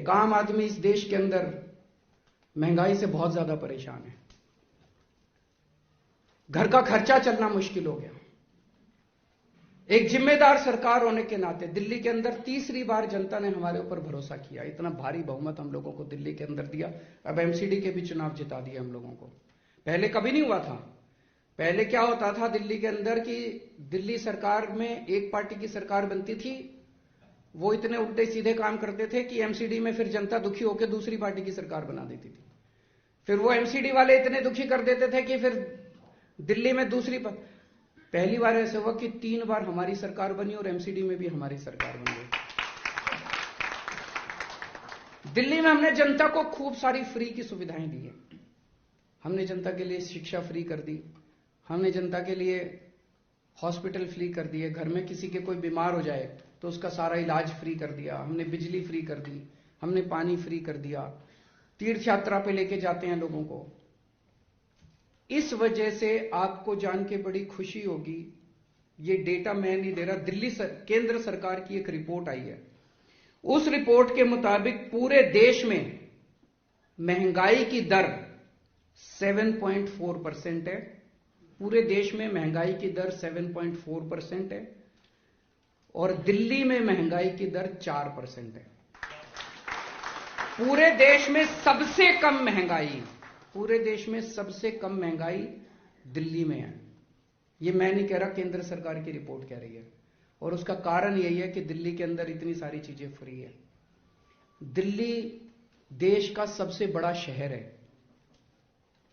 एक आम आदमी इस देश के अंदर महंगाई से बहुत ज्यादा परेशान है। घर का खर्चा चलना मुश्किल हो गया। एक जिम्मेदार सरकार होने के नाते दिल्ली के अंदर तीसरी बार जनता ने हमारे ऊपर भरोसा किया। इतना भारी बहुमत हम लोगों को दिल्ली के अंदर दिया। अब एमसीडी के भी चुनाव जिता दिए हम लोगों को। पहले कभी नहीं हुआ था। पहले क्या होता था दिल्ली के अंदर कि दिल्ली सरकार में एक पार्टी की सरकार बनती थी, वो इतने उल्टे सीधे काम करते थे कि एमसीडी में फिर जनता दुखी होकर दूसरी पार्टी की सरकार बना देती थी। फिर वो एमसीडी वाले इतने दुखी कर देते थे कि फिर दिल्ली में पहली बार ऐसे हुआ कि 3 बार हमारी सरकार बनी और एमसीडी में भी हमारी सरकार बन गई। दिल्ली में हमने जनता को खूब सारी फ्री की सुविधाएं दी है। हमने जनता के लिए शिक्षा फ्री कर दी, हमने जनता के लिए हॉस्पिटल फ्री कर दिए, घर में किसी के कोई बीमार हो जाए तो उसका सारा इलाज फ्री कर दिया, हमने बिजली फ्री कर दी, हमने पानी फ्री कर दिया, तीर्थ यात्रा पे लेके जाते हैं लोगों को। इस वजह से आपको जान के बड़ी खुशी होगी, ये डेटा मैं नहीं दे रहा, केंद्र सरकार की एक रिपोर्ट आई है। उस रिपोर्ट के मुताबिक पूरे देश में महंगाई की दर 7.4% है। पूरे देश में महंगाई की दर 7.4% है और दिल्ली में महंगाई की दर 4% है। पूरे देश में सबसे कम महंगाई दिल्ली में है। ये मैं नहीं कह रहा, केंद्र सरकार की रिपोर्ट कह रही है। और उसका कारण यही है कि दिल्ली के अंदर इतनी सारी चीजें फ्री है। दिल्ली देश का सबसे बड़ा शहर है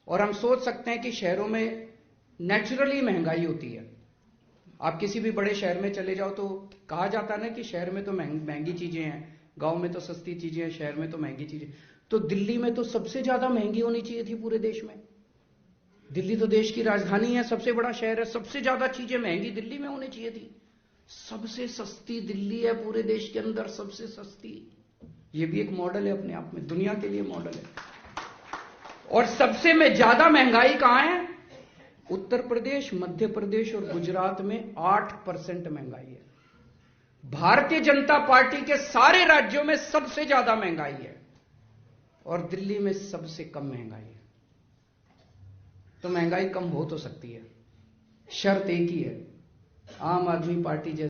और हम सोच सकते हैं कि शहरों में नेचुरली महंगाई होती है। आप किसी भी बड़े शहर में चले जाओ तो कहा जाता है ना कि शहर में तो महंगी चीजें हैं, गांव में तो सस्ती चीजें हैं, शहर में तो महंगी चीजें। तो दिल्ली में तो सबसे ज्यादा महंगी होनी चाहिए थी पूरे देश में। दिल्ली तो देश की राजधानी है, सबसे बड़ा शहर है, सबसे ज्यादा चीजें महंगी दिल्ली में होनी चाहिए थी। सबसे सस्ती दिल्ली है पूरे देश के अंदर, सबसे सस्ती। ये भी एक मॉडल है अपने आप में, दुनिया के लिए मॉडल है। और सबसे में ज्यादा महंगाई कहां है? उत्तर प्रदेश, मध्य प्रदेश और गुजरात में 8% महंगाई है। भारतीय जनता पार्टी के सारे राज्यों में सबसे ज्यादा महंगाई है और दिल्ली में सबसे कम महंगाई है। तो महंगाई कम हो तो सकती है, शर्त एक ही है, आम आदमी पार्टी जैसे